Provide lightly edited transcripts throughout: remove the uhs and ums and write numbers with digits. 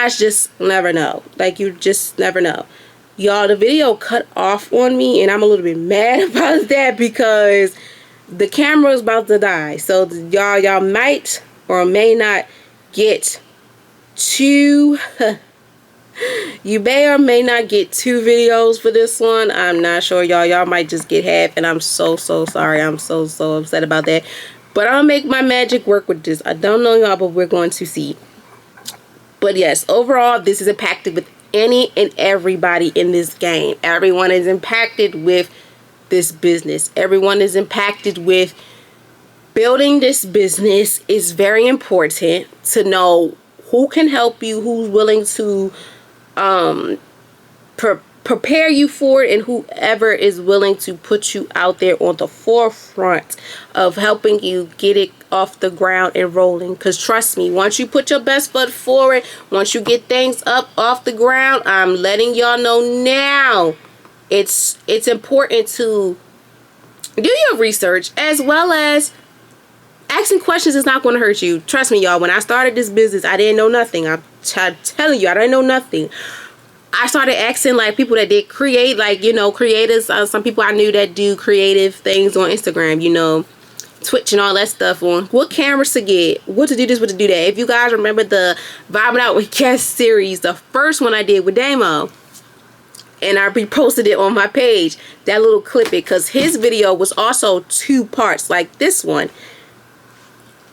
guys just never know. Like, you just never know. Y'all, the video cut off on me, and I'm a little bit mad about that because the camera is about to die. So y'all might or may not get two. You may or may not get 2 videos for this one. I'm not sure, y'all. Y'all might just get half, and I'm so sorry. I'm so upset about that. But I'll make my magic work with this. I don't know, y'all, but we're going to see. But yes, overall, this is impacted with any and everybody in this game. Everyone is impacted with this business. Everyone is impacted with building this business. Is very important to know who can help you, who's willing to prepare you for it, and whoever is willing to put you out there on the forefront of helping you get it off the ground and rolling. Because trust me, once you put your best foot forward, once you get things up off the ground, I'm letting y'all know now, it's important to do your research, as well as asking questions is not going to hurt you. Trust me, y'all. When I started this business, I didn't know nothing. I'm telling you, I didn't know nothing. I started asking, like, people that did create, like, you know, creators. Some people I knew that do creative things on Instagram, you know, Twitch and all that stuff, on what cameras to get, what to do this, what to do that. If you guys remember the Vibing Out with Guests series, the first one I did with Damo, and I reposted it on my page, that little clip it, because his video was also 2 parts like this one.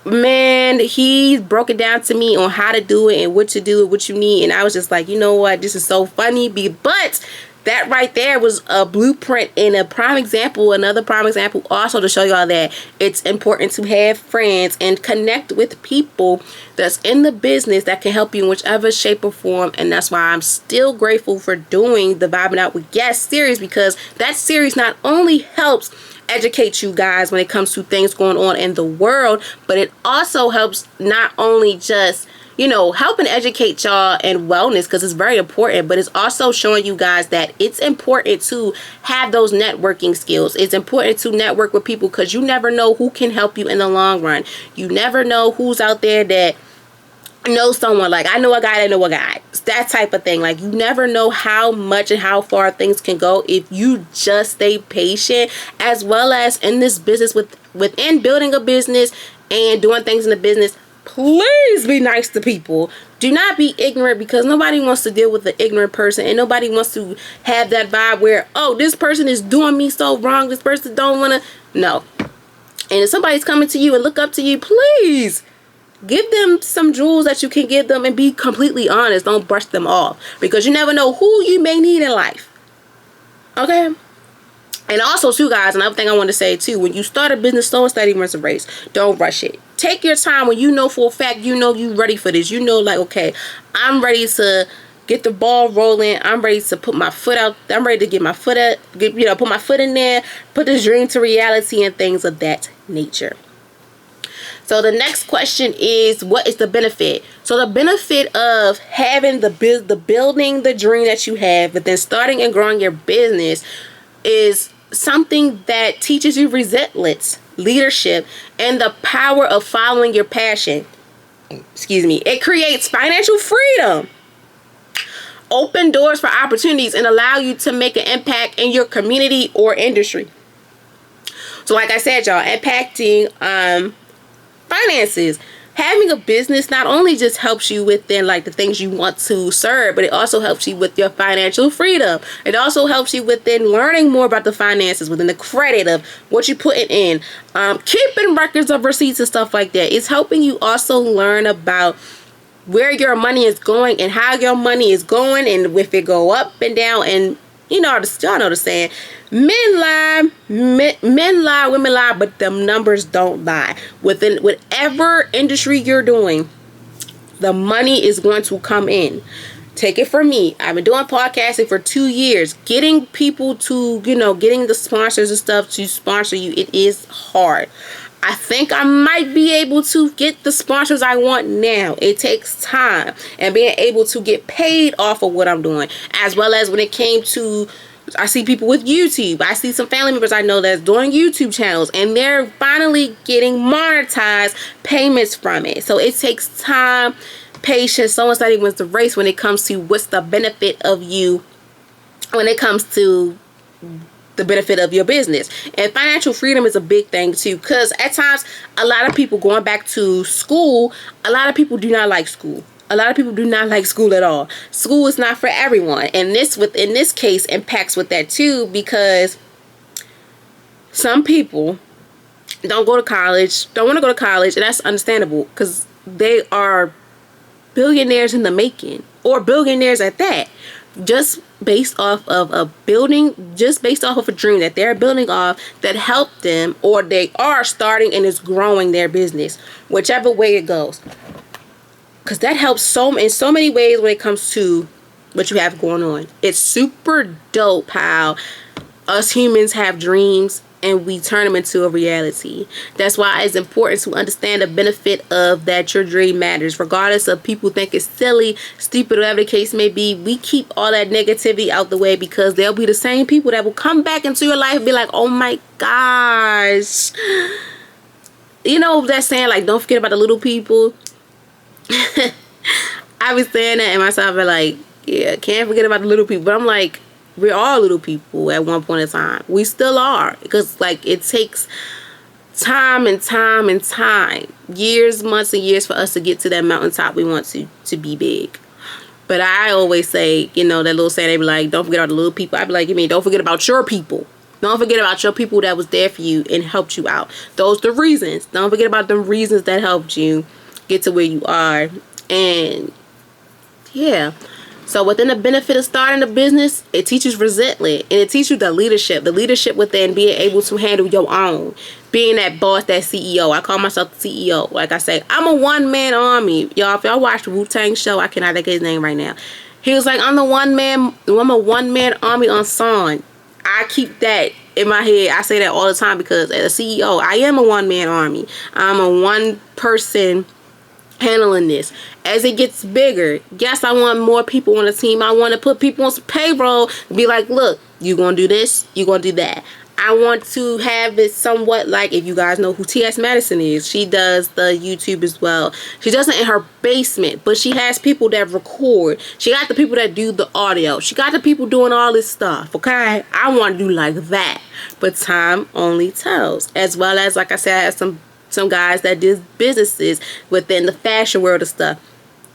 Man, he broke it down to me on how to do it and what to do and what you need, and I was just like, you know what, this is so funny. But that right there was a blueprint and a prime example, another prime example also, to show y'all that it's important to have friends and connect with people that's in the business that can help you in whichever shape or form. And that's why I'm still grateful for doing the Vibing Out with Guests series, because that series not only helps educate you guys when it comes to things going on in the world, but it also helps not only just, you know, helping educate y'all in wellness, because it's very important, but it's also showing you guys that it's important to have those networking skills. It's important to network with people, because you never know who can help you in the long run. You never know who's out there that know someone. Like, I know a guy that know a guy, that type of thing. Like, you never know how much and how far things can go if you just stay patient, as well as in this business, within building a business and doing things in the business. Please be nice to people. Do not be ignorant, because nobody wants to deal with an ignorant person, and nobody wants to have that vibe where, oh, this person is doing me so wrong, this person don't want to. No. And if somebody's coming to you and look up to you, please give them some jewels that you can give them, and be completely honest. Don't brush them off, because you never know who you may need in life. Okay? And also, too, guys, another thing I want to say, too, when you start a business, slow and steady wins a race. Don't rush it. Take your time. When you know for a fact, you know you're ready for this. You know, like, okay, I'm ready to get the ball rolling. I'm ready to put my foot out. I'm ready to get my foot up, put my foot in there, put this dream to reality, and things of that nature. So the next question is, what is the benefit? So the benefit of having the building the dream that you have, but then starting and growing your business, is something that teaches you resilience, leadership, and the power of following your passion. Excuse me. It creates financial freedom, open doors for opportunities, and allow you to make an impact in your community or industry. So like I said, y'all, impacting finances. Having a business not only just helps you within, like, the things you want to serve, but it also helps you with your financial freedom. It also helps you within learning more about the finances, within the credit of what you're putting in, keeping records of receipts and stuff like that. It's helping you also learn about where your money is going and how your money is going, and if it go up and down. And y'all know the saying, men lie, women lie, but them numbers don't lie. Within whatever industry you're doing, the money is going to come in. Take it from me. I've been doing podcasting for 2 years. Getting people to, getting the sponsors and stuff to sponsor you, it is hard. I think I might be able to get the sponsors I want now. It takes time, and being able to get paid off of what I'm doing, as well as when it came to, I see people with YouTube. I see some family members I know that's doing YouTube channels, and they're finally getting monetized payments from it. So it takes time, patient. Someone said he wins the race when it comes to what's the benefit of you, when it comes to the benefit of your business. And financial freedom is a big thing too, because at times a lot of people going back to school, a lot of people do not like school. A lot of people do not like school at all. School is not for everyone, and this within this case impacts with that too, because some people don't go to college, don't want to go to college, and that's understandable because they are billionaires in the making, or billionaires at that, just based off of a building, just based off of a dream that they're building off that helped them, or they are starting and is growing their business, whichever way it goes. Because that helps in so many ways when it comes to what you have going on. It's super dope how us humans have dreams and we turn them into a reality. That's why it's important to understand the benefit of that your dream matters. Regardless of people think it's silly, stupid, whatever the case may be, we keep all that negativity out the way, because they'll be the same people that will come back into your life and be like, oh my gosh. You know that saying, like, don't forget about the little people? I be saying that, and myself be like, yeah, can't forget about the little people. But I'm like, we're all little people at one point in time. We still are, because like it takes time and time and time, years, months and years for us to get to that mountaintop we want to be big. But I always say, you know, that little saying, they be like, don't forget about the little people. I be like, you mean don't forget about your people. Don't forget about your people that was there for you and helped you out. Those the reasons. Don't forget about them reasons that helped you get to where you are. And yeah, so within the benefit of starting a business, it teaches resentment, and it teaches you the leadership within being able to handle your own, being that boss, that CEO. I call myself the CEO. Like I say, I'm a one-man army. Y'all, if y'all watch the Wu-Tang show, I cannot think of his name right now. He was like, I'm a one-man army on song. I keep that in my head. I say that all the time, because as a CEO, I am a one-man army. I'm a one-person handling this. As it gets bigger, yes, I want more people on the team. I want to put people on some payroll and be like, look, you gonna do this, you gonna do that. I want to have it somewhat like, if you guys know who T.S. Madison is, she does the YouTube as well. She does it in her basement, but she has people that record. She got the people that do the audio. She got the people doing all this stuff, okay? I want to do like that, but time only tells. As well as, like I said, I have some guys that did businesses within the fashion world of stuff.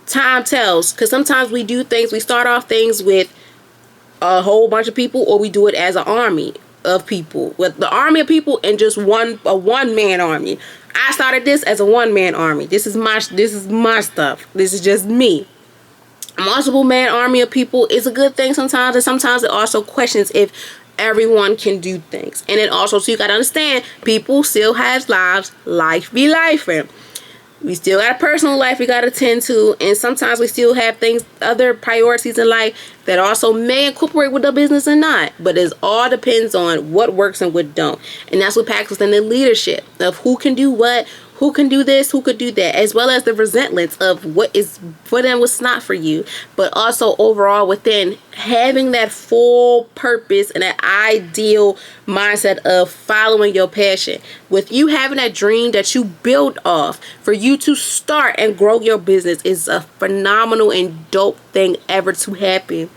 Time tells, because sometimes we do things, we start off things with a whole bunch of people, or we do it as an army of people, with the army of people and just a one-man army. I started this as a one-man army. This is my stuff. This is just me. A multiple man army of people is a good thing sometimes, and sometimes it also questions if everyone can do things. And then also, so you gotta understand, people still have lives. Life be lifing. We still got a personal life we gotta attend to, and sometimes we still have things, other priorities in life that also may incorporate with the business or not. But it all depends on what works and what don't. And that's what packs within the leadership of who can do what, who can do this, who could do that, as well as the resentments of what is for them, what's not for you. But also overall within having that full purpose and that ideal mindset of following your passion. With you having that dream that you build off, for you to start and grow your business is a phenomenal and dope thing ever to happen.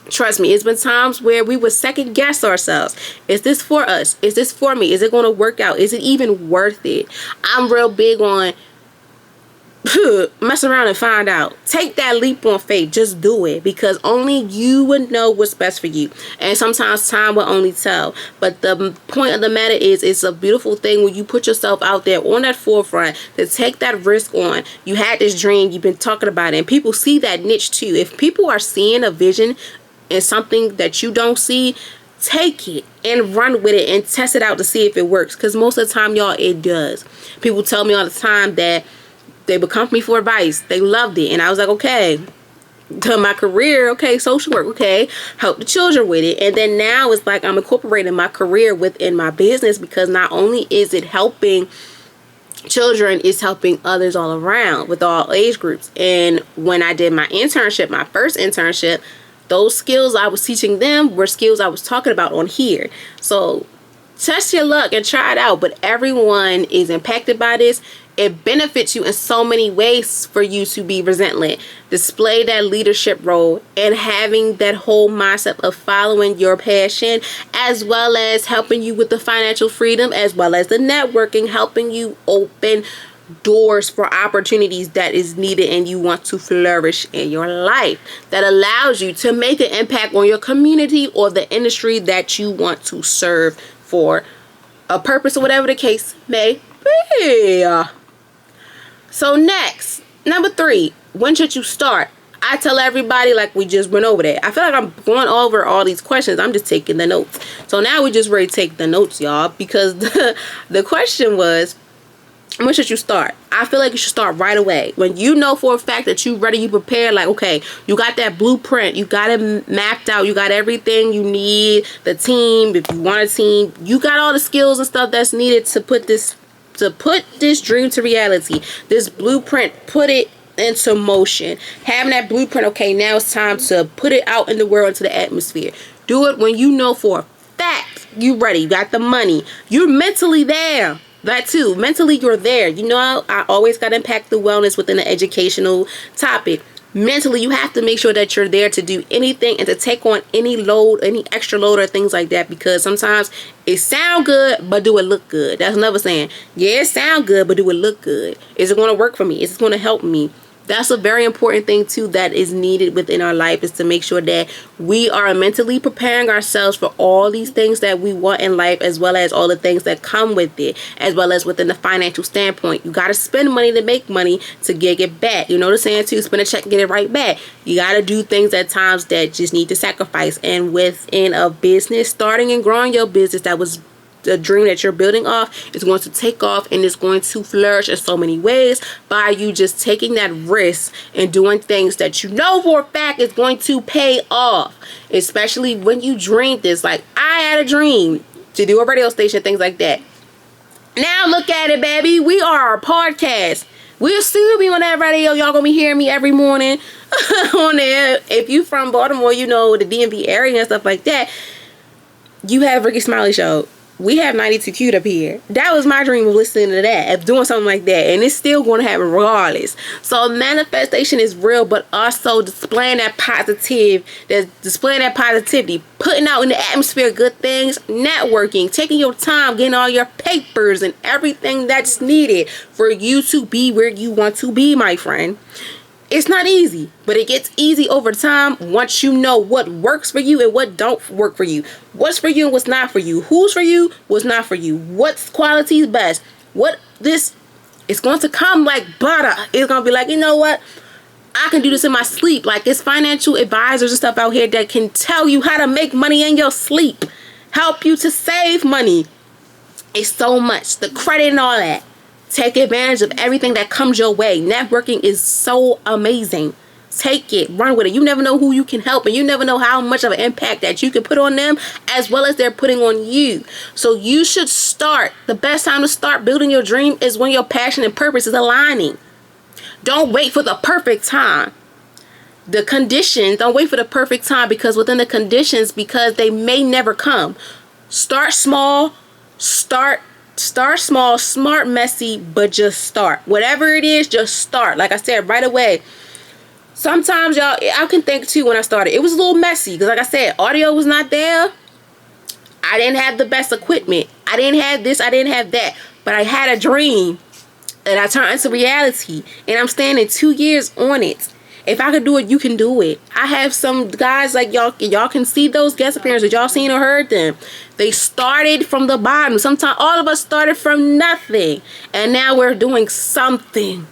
Trust me, it's been times where we would second guess ourselves. Is this for us? Is this for me? Is it going to work out? Is it even worth it? I'm real big on mess around and find out. Take that leap on faith. Just do it, because only you would know what's best for you. And sometimes time will only tell. But the point of the matter is, it's a beautiful thing when you put yourself out there on that forefront to take that risk on. You had this dream, you've been talking about it, and people see that niche too. If people are seeing a vision and something that you don't see, take it and run with it and test it out to see if it works, because most of the time, y'all, it does. People tell me all the time that they would come to me for advice. They loved it, and I was like, okay, to my career, okay, social work, okay, help the children with it. And then now it's like I'm incorporating my career within my business, because not only is it helping children, it's helping others all around with all age groups. And when I did my internship, my first internship, those skills I was teaching them were skills I was talking about on here. So test your luck and try it out. But everyone is impacted by this. It benefits you in so many ways for you to be resilient, display that leadership role, and having that whole mindset of following your passion, as well as helping you with the financial freedom, as well as the networking, helping you open doors for opportunities that is needed and you want to flourish in your life, that allows you to make an impact on your community or the industry that you want to serve for a purpose or whatever the case may be. So next, number 3, when should you start? I tell everybody, like we just went over that. I feel like I'm going over all these questions. I'm just taking the notes. So now we just ready to take the notes, y'all, because the question was, when should you start? I feel like you should start right away. When you know for a fact that you ready, you prepared, like, okay, you got that blueprint, you got it mapped out, you got everything you need, the team, if you want a team, you got all the skills and stuff that's needed to put this dream to reality. This blueprint, put it into motion. Having that blueprint, okay, now it's time to put it out in the world, into the atmosphere. Do it when you know for a fact you ready, you got the money, you're mentally there. That too, mentally you're there. You know, I always got to impact the wellness within the educational topic. Mentally, you have to make sure that you're there to do anything and to take on any load, any extra load or things like that, because sometimes it sound good, but do it look good? That's another saying. Yeah, it sound good, but do it look good? Is it going to work for me? Is it going to help me? That's a very important thing too that is needed within our life, is to make sure that we are mentally preparing ourselves for all these things that we want in life, as well as all the things that come with it, as well as within the financial standpoint. You got to spend money to make money to get it back. You know what I'm saying too? Spend a check and get it right back. You got to do things at times that just need to sacrifice. And within a business, starting and growing your business, that was the dream that you're building off, is going to take off and it's going to flourish in so many ways by you just taking that risk and doing things that you know for a fact is going to pay off. Especially when you dream this. Like, I had a dream to do a radio station, things like that. Now look at it, baby. We are a podcast. We'll still be on that radio. Y'all gonna be hearing me every morning on there. If you from Baltimore, you know, the DMV area and stuff like that, you have Ricky Smiley Show. We have 92 queued up here. That was my dream, of listening to that, of doing something like that. And it's still going to happen regardless. So manifestation is real, but also displaying that positivity, putting out in the atmosphere good things, networking, taking your time, getting all your papers and everything that's needed for you to be where you want to be, my friend. It's not easy, but it gets easy over time once you know what works for you and what don't work for you. What's for you and what's not for you. Who's for you, what's not for you. What's quality is best. It's going to come like butter. It's going to be like, you know what? I can do this in my sleep. Like, it's financial advisors and stuff out here that can tell you how to make money in your sleep. Help you to save money. It's so much. The credit and all that. Take advantage of everything that comes your way. Networking is so amazing. Take it, run with it. You never know who you can help, and you never know how much of an impact that you can put on them as well as they're putting on you. So you should start. The best time to start building your dream is when your passion and purpose is aligning. Don't wait for the perfect time. The conditions, don't wait for the perfect time, because within the conditions, because they may never come. Start small. Start small, smart, messy, but just start. Whatever it is, just start. Like I said, right away. Sometimes, y'all, I can think too, when I started, it was a little messy, because like I said, audio was not there. I didn't have the best equipment. I didn't have this, I didn't have that. But I had a dream that I turned into reality, and I'm standing 2 years on it. If I could do it, you can do it. I have some guys like y'all can see those guest appearances. Y'all seen or heard them. They started from the bottom. Sometimes all of us started from nothing, and now we're doing something.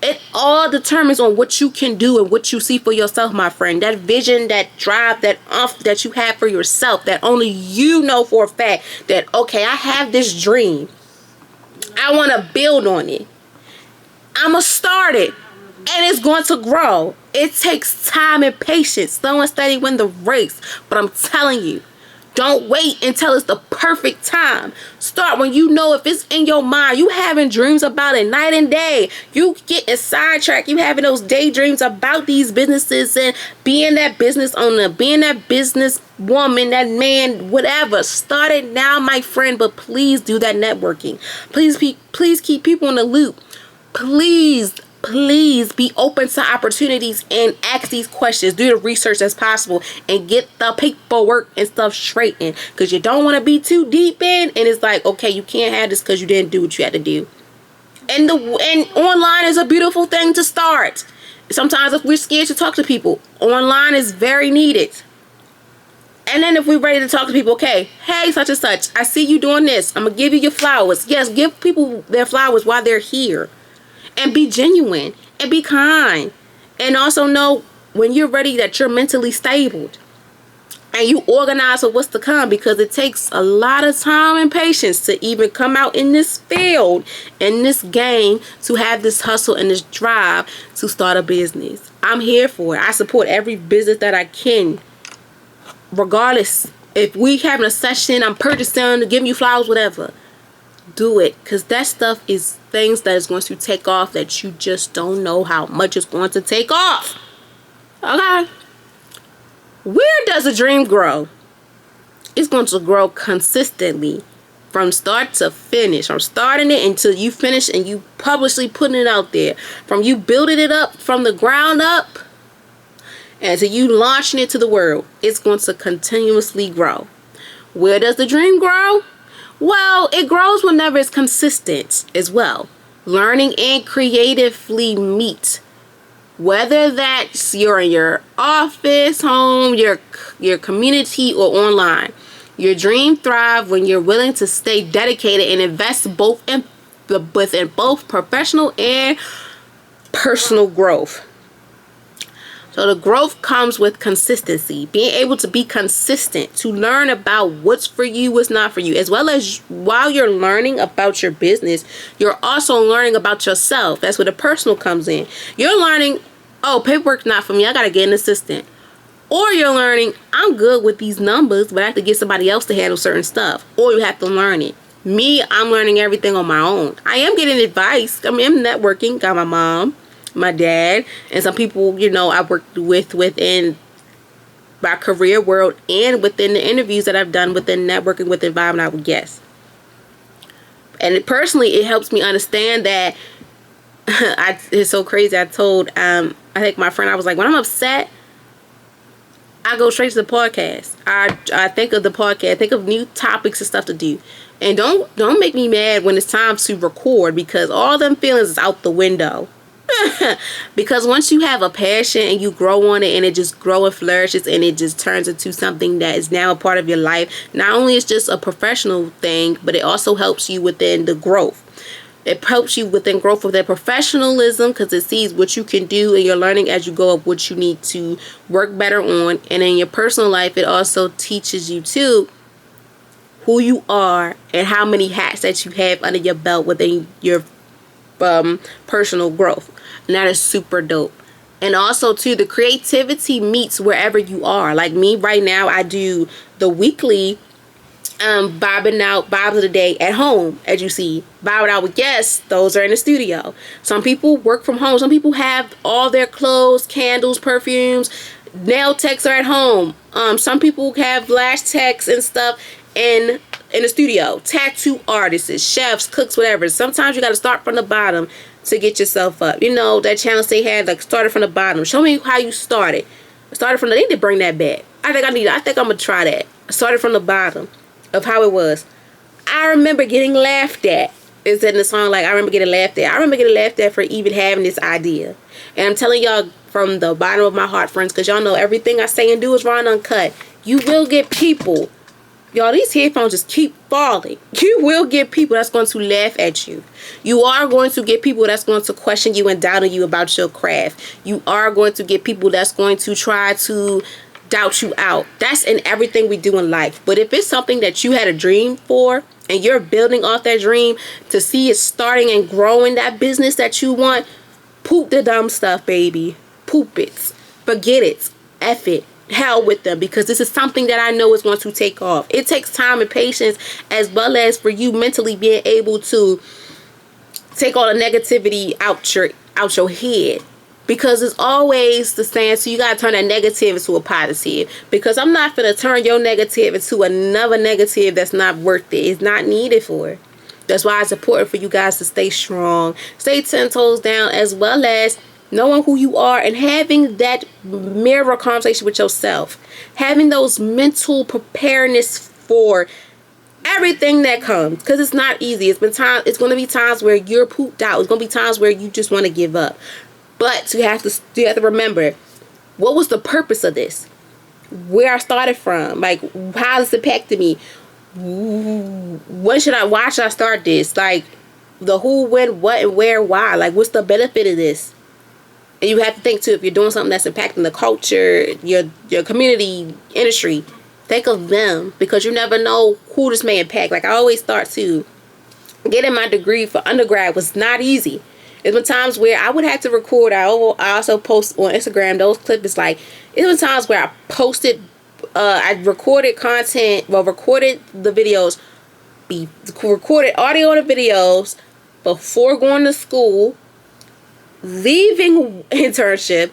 It all determines on what you can do and what you see for yourself, my friend. That vision, that drive, that you have for yourself, that only you know for a fact that, okay, I have this dream. I want to build on it. I'm going to start it. And it's going to grow. It takes time and patience. Slow and steady win the race. But I'm telling you, Don't wait until it's the perfect time. Start when you know, if it's in your mind, you having dreams about it night and day. You getting sidetracked. You having those daydreams about these businesses and being that business owner, being that business woman, that man, whatever. Start it now, my friend, but please do that networking. Please keep people in the loop. Please be open to opportunities and ask these questions. Do the research as possible and get the paperwork and stuff straightened, because you don't want to be too deep in and it's like, okay, you can't have this because you didn't do what you had to do. And online is a beautiful thing to start. Sometimes if we're scared to talk to people, online is very needed. And then if we're ready to talk to people, okay, hey, such and such, I see you doing this, I'm gonna give you your flowers. Yes, give people their flowers while they're here. And be genuine and be kind. And also know when you're ready that you're mentally stable and you organize for what's to come, because it takes a lot of time and patience to even come out in this field, in this game, to have this hustle and this drive to start a business. I'm here for it. I support every business that I can, regardless. If we having a session, I'm purchasing, giving you flowers, whatever. Do it, because that stuff is things that is going to take off that you just don't know how much it's going to take off. Okay. Where does a dream grow? It's going to grow consistently from start to finish. From starting it until you finish and you publicly putting it out there. From you building it up from the ground up and to you launching it to the world. It's going to continuously grow. Where does the dream grow? Well, it grows whenever it's consistent as well. Learning and creatively meet. Whether that's you're in your office, home, your community, or online. Your dream thrive when you're willing to stay dedicated and invest within both professional and personal growth. So the growth comes with consistency, being able to be consistent, to learn about what's for you, what's not for you, as well as while you're learning about your business, you're also learning about yourself. That's where the personal comes in. You're learning, oh, paperwork's not for me, I got to get an assistant. Or you're learning, I'm good with these numbers, but I have to get somebody else to handle certain stuff. Or you have to learn it. Me, I'm learning everything on my own. I am getting advice. I'm networking, got my mom, my dad, and some people, I worked with within my career world and within the interviews that I've done within networking with environment, I would guess. And personally, it helps me understand that it's so crazy. I told, I think my friend, I was like, when I'm upset, I go straight to the podcast. I think of the podcast, think of new topics and stuff to do. And don't make me mad when it's time to record, because all them feelings is out the window. Because once you have a passion and you grow on it and it just grows and flourishes and it just turns into something that is now a part of your life, not only is just a professional thing, but it also helps you within the growth. It helps you within growth of their professionalism, because it sees what you can do and you're learning as you go up what you need to work better on. And in your personal life, it also teaches you too who you are and how many hats that you have under your belt within your personal growth. And that is super dope. And also too, the creativity meets wherever you are. Like me right now, I do the weekly bobbing out bobs of the day at home. As you see, bobbing out with guests, those are in the studio. Some people work from home. Some people have all their clothes, candles, perfumes, nail techs are at home. Some people have lash techs and stuff in the studio. Tattoo artists, chefs, cooks, whatever. Sometimes you got to start from the bottom to get yourself up. That challenge they had, like, started from the bottom. Show me how you started. They need to bring that back. I think I'm gonna try that. I started from the bottom of how it was. I remember getting laughed at. Is in the song, like, I remember getting laughed at. I remember getting laughed at for even having this idea. And I'm telling y'all from the bottom of my heart, friends, because y'all know everything I say and do is raw and uncut. You will get people. Y'all, these headphones just keep falling. You will get people that's going to laugh at you. You are going to get people that's going to question you and doubt you about your craft. You are going to get people that's going to try to doubt you out. That's in everything we do in life. But if it's something that you had a dream for and you're building off that dream to see it starting and growing that business that you want, poop the dumb stuff, baby. Poop it. Forget it. F it. hell with them, because this is something that I know is going to take off. It takes time and patience, as well as for you mentally being able to take all the negativity out your head. Because it's always the saying, so you got to turn that negative into a positive. Because I'm not going to turn your negative into another negative that's not worth it. It's not needed for. That's why it's important for you guys to stay strong, stay 10 toes down, as well as knowing who you are and having that mirror conversation with yourself. Having those mental preparedness for everything that comes, because it's not easy. It's going to be times where you're pooped out. It's going to be times where you just want to give up. But you have to remember, what was the purpose of this? Where I started from? Like, how does it impact me? Why should I start this? Like, the who, when, what, and where, why? Like, what's the benefit of this? And you have to think too, if you're doing something that's impacting the culture, your community, industry, think of them, because you never know who this may impact. Like, I always thought too, getting my degree for undergrad was not easy. There's been times where I would have to record. I also post on Instagram those clips. It's like, there's been times where I posted, I recorded content, recorded the videos, recorded audio and the videos before going to school, leaving internship,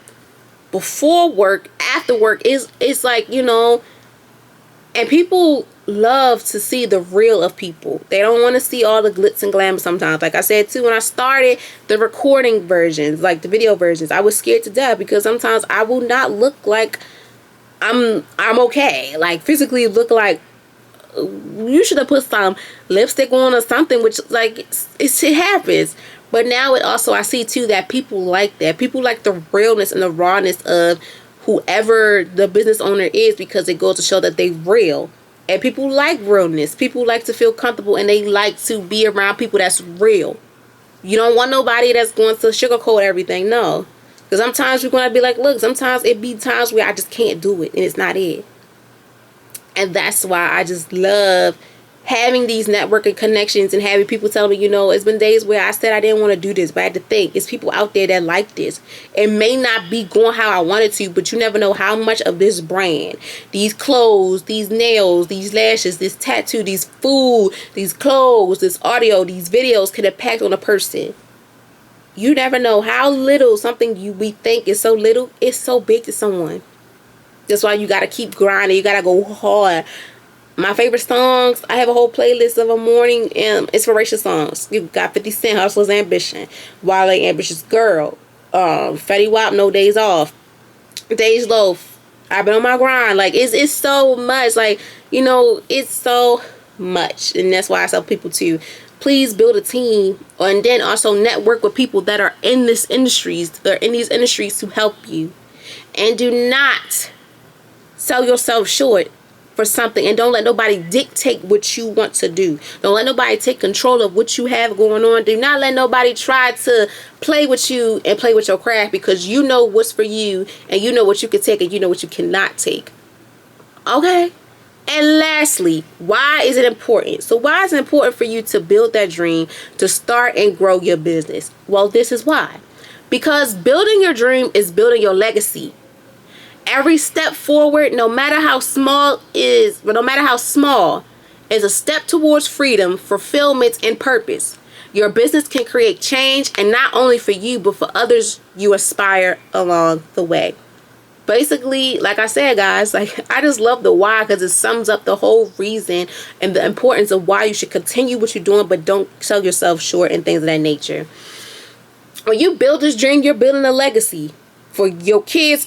before work, after work. It's like, and people love to see the real of people. They don't want to see all the glitz and glamour sometimes. Like I said too, when I started the recording versions, like the video versions, I was scared to death, because sometimes I will not look like I'm okay. Like, physically look like you should have put some lipstick on or something, which, like, it happens. But now I see too that people like that. People like the realness and the rawness of whoever the business owner is, because it goes to show that they real. And people like realness. People like to feel comfortable, and they like to be around people that's real. You don't want nobody that's going to sugarcoat everything. No. Because sometimes you're going to be like, look, sometimes it be times where I just can't do it, and it's not it. And that's why I just love having these networking connections and having people tell me, it's been days where I said I didn't want to do this, but I had to think, it's people out there that like this. It may not be going how I wanted to, but you never know how much of this brand, these clothes, these nails, these lashes, this tattoo, these food, these clothes, this audio, these videos can impact on a person. You never know how little something we think is so little, it's so big to someone. That's why you got to keep grinding. You got to go hard. My favorite songs, I have a whole playlist of a morning inspiration songs. You got 50 Cent, Hustler's Ambition, Wale, Ambitious Girl, Fetty Wap, No Days Off, Days Loaf, I've Been on My Grind. Like, it's so much. Like, it's so much. And that's why I tell people to please build a team, and then also network with people that are in these industries to help you. And do not sell yourself short for something, and don't let nobody dictate what you want to do. Don't let nobody take control of what you have going on. Do not let nobody try to play with you and play with your craft, because you know what's for you, and you know what you can take, and you know what you cannot take. Okay? And lastly, why is it important? So why is it important for you to build that dream, to start and grow your business? Well, this is why. Because building your dream is building your legacy. Every step forward, no matter how small, is a step towards freedom, fulfillment, and purpose. Your business can create change, and not only for you, but for others you aspire along the way. Basically, like I said, guys, like, I just love the why, because it sums up the whole reason and the importance of why you should continue what you're doing, but don't sell yourself short and things of that nature. When you build this dream, you're building a legacy for your kids.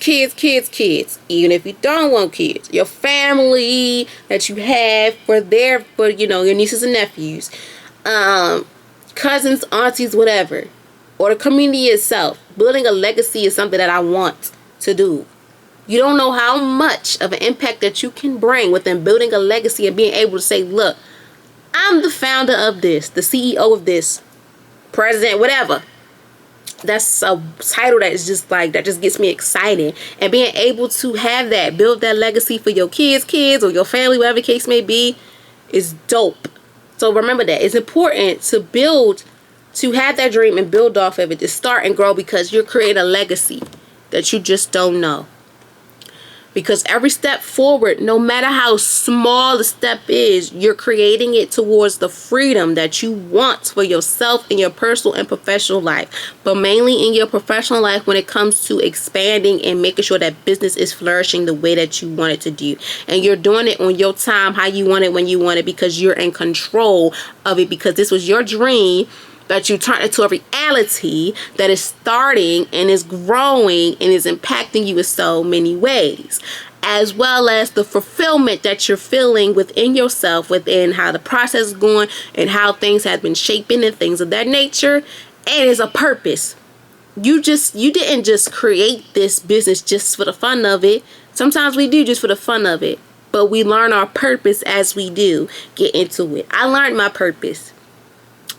Even if you don't want kids, your family that you have, for your nieces and nephews, cousins, aunties, whatever, or the community itself. Building a legacy is something that I want to do. You don't know how much of an impact that you can bring within building a legacy and being able to say, look, I'm the founder of this, the CEO of this, president, whatever. That's a title that is just like, that just gets me excited. And being able to have that, build that legacy for your kids, or your family, whatever the case may be, is dope. So remember that. It's important to have that dream and build off of it, to start and grow, because you're creating a legacy that you just don't know. Because every step forward, no matter how small the step is, you're creating it towards the freedom that you want for yourself in your personal and professional life. But mainly in your professional life when it comes to expanding and making sure that business is flourishing the way that you want it to do. And you're doing it on your time, how you want it, when you want it, because you're in control of it, because this was your dream that you turn into a reality that is starting and is growing and is impacting you in so many ways, as well as the fulfillment that you're feeling within yourself, within how the process is going and how things have been shaping and things of that nature. And it's a purpose. You didn't just create this business just for the fun of it. Sometimes we do just for the fun of it, but we learn our purpose as we do get into it. I learned my purpose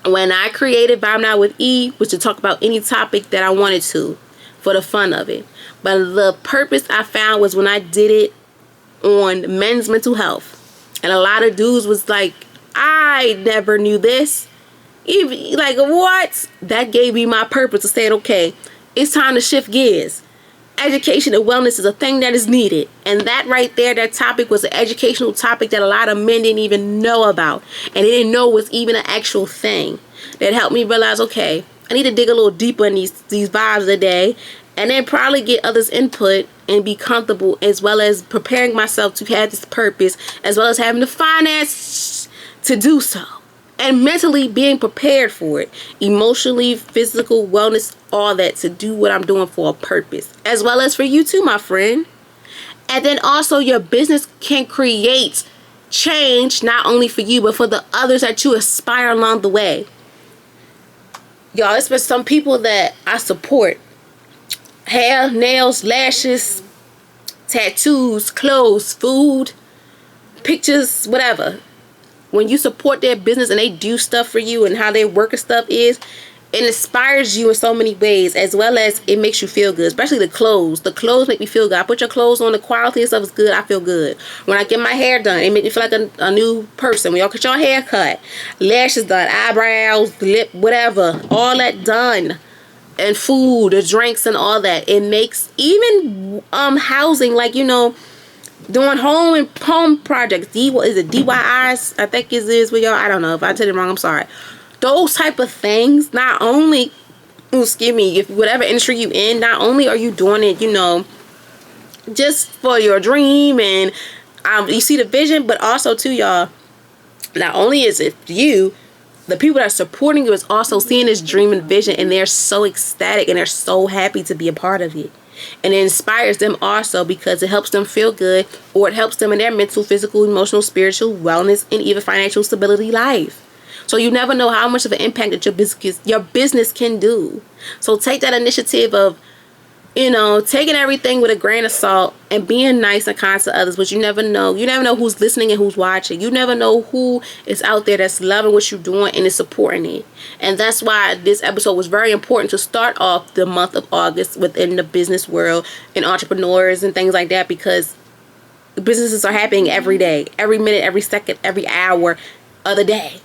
when I created Vibe Now with E, was to talk about any topic that I wanted to for the fun of it. But the purpose I found was when I did it on men's mental health. And a lot of dudes was like, I never knew this. Even like, what? That gave me my purpose to say, okay, it's time to shift gears. Education and wellness is a thing that is needed. And that right there, that topic was an educational topic that a lot of men didn't even know about. And they didn't know was even an actual thing. That helped me realize, okay, I need to dig a little deeper in these vibes today. And then probably get others' input and be comfortable, as well as preparing myself to have this purpose, as well as having the finance to do so. And mentally being prepared for it. Emotionally, physical, wellness, all that, to do what I'm doing for a purpose. As well as for you too, my friend. And then also your business can create change, not only for you, but for the others that you aspire along the way. Y'all, it's been some people that I support. Hair, nails, lashes, tattoos, clothes, food, pictures, whatever. When you support their business and they do stuff for you and how their work and stuff is, it inspires you in so many ways, as well as it makes you feel good. Especially the clothes. The clothes make me feel good. I put your clothes on, the quality and stuff is good. I feel good. When I get my hair done, it makes me feel like a new person. When y'all get your hair cut, lashes done, eyebrows, lip, whatever, all that done. And food, the drinks and all that. It makes even housing, like, you know, doing home projects. Is it DIYs? I think it is with y'all. I don't know. If I said it wrong, I'm sorry. Those type of things, not only, excuse me, if whatever industry you in, not only are you doing it, you know, just for your dream and you see the vision, but also too, y'all, not only is it you, the people that are supporting you is also seeing this dream and vision, and they're so ecstatic and they're so happy to be a part of it. And it inspires them also because it helps them feel good, or it helps them in their mental, physical, emotional, spiritual wellness, and even financial stability life. So you never know how much of an impact that your business can do. So take that initiative of, you know, taking everything with a grain of salt and being nice and kind to others. But you never know. You never know who's listening and who's watching. You never know who is out there that's loving what you're doing and is supporting it. And that's why this episode was very important to start off the month of August within the business world and entrepreneurs and things like that, because businesses are happening every day, every minute, every second, every hour of the day.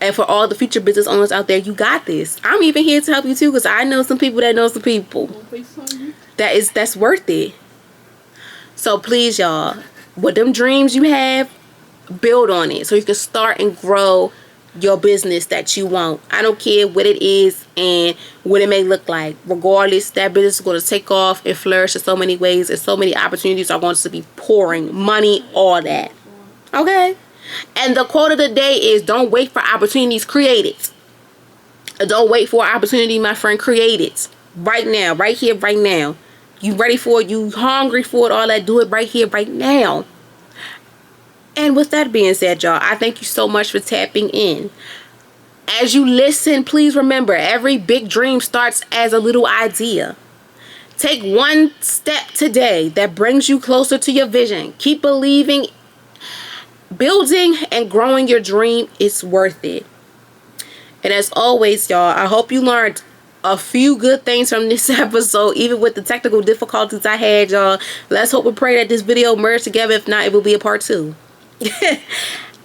And for all the future business owners out there, you got this. I'm even here to help you too, because I know some people that know some people that's worth it. So please, y'all, with them dreams you have, build on it so you can start and grow your business that you want. I don't care what it is and what it may look like. Regardless, that business is going to take off and flourish in so many ways, and so many opportunities are going to be pouring money, all that. Okay? And the quote of the day is, don't wait for opportunities, create it. Don't wait for an opportunity, my friend, create it. Right now, right here, right now. You ready for it, you hungry for it, all that, do it right here, right now. And with that being said, y'all, I thank you so much for tapping in. As you listen, please remember, every big dream starts as a little idea. Take one step today that brings you closer to your vision. Keep believing. Building and growing your dream is worth it. And as always, y'all, I hope you learned a few good things from this episode, even with the technical difficulties I had, y'all. Let's hope and pray that this video merged together. If not, it will be a part 2.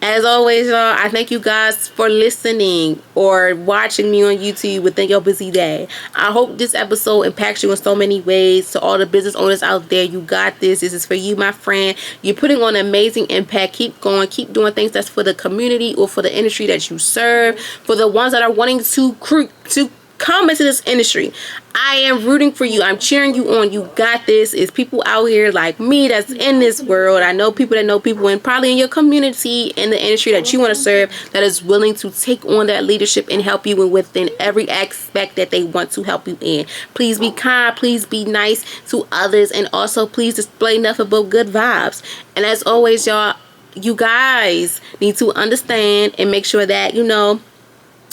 As always, y'all, I thank you guys for listening or watching me on YouTube within your busy day. I hope this episode impacts you in so many ways. To all the business owners out there, you got this. This is for you, my friend. You're putting on an amazing impact. Keep going. Keep doing things that's for the community or for the industry that you serve. For the ones that are wanting to come into this industry, I am rooting for you. I'm cheering you on. You got this. It's people out here like me that's in this world. I know people that know people, and probably in your community, in the industry that you want to serve, that is willing to take on that leadership and help you within every aspect that they want to help you in. Please be kind. Please be nice to others. And also, please display nothing but good vibes. And as always, y'all, you guys need to understand and make sure that,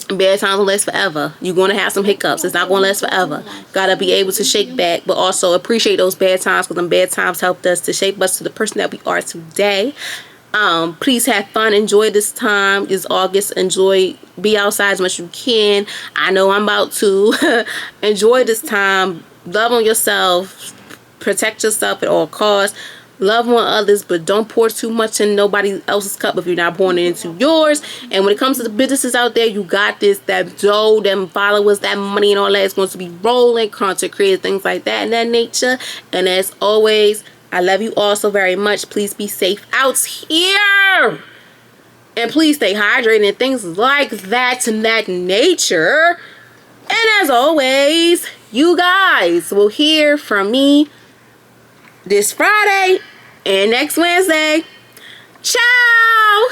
bad times don't last forever. You're going to have some hiccups. It's not going to last forever. Gotta be able to shake back, but also appreciate those bad times, because them bad times helped us to shape us to the person that we are today. Please have fun. Enjoy this time. This August. Enjoy. Be outside as much as you can. I know I'm about to. Enjoy this time. Love on yourself. Protect yourself at all costs. Love on others, but don't pour too much in nobody else's cup if you're not pouring it into yours. And when it comes to the businesses out there, you got this. That dough, them followers, that money and all that is going to be rolling. Content creators, things like that in that nature. And as always, I love you all so very much. Please be safe out here. And please stay hydrated and things like that in that nature. And as always, you guys will hear from me this Friday and next Wednesday. Ciao!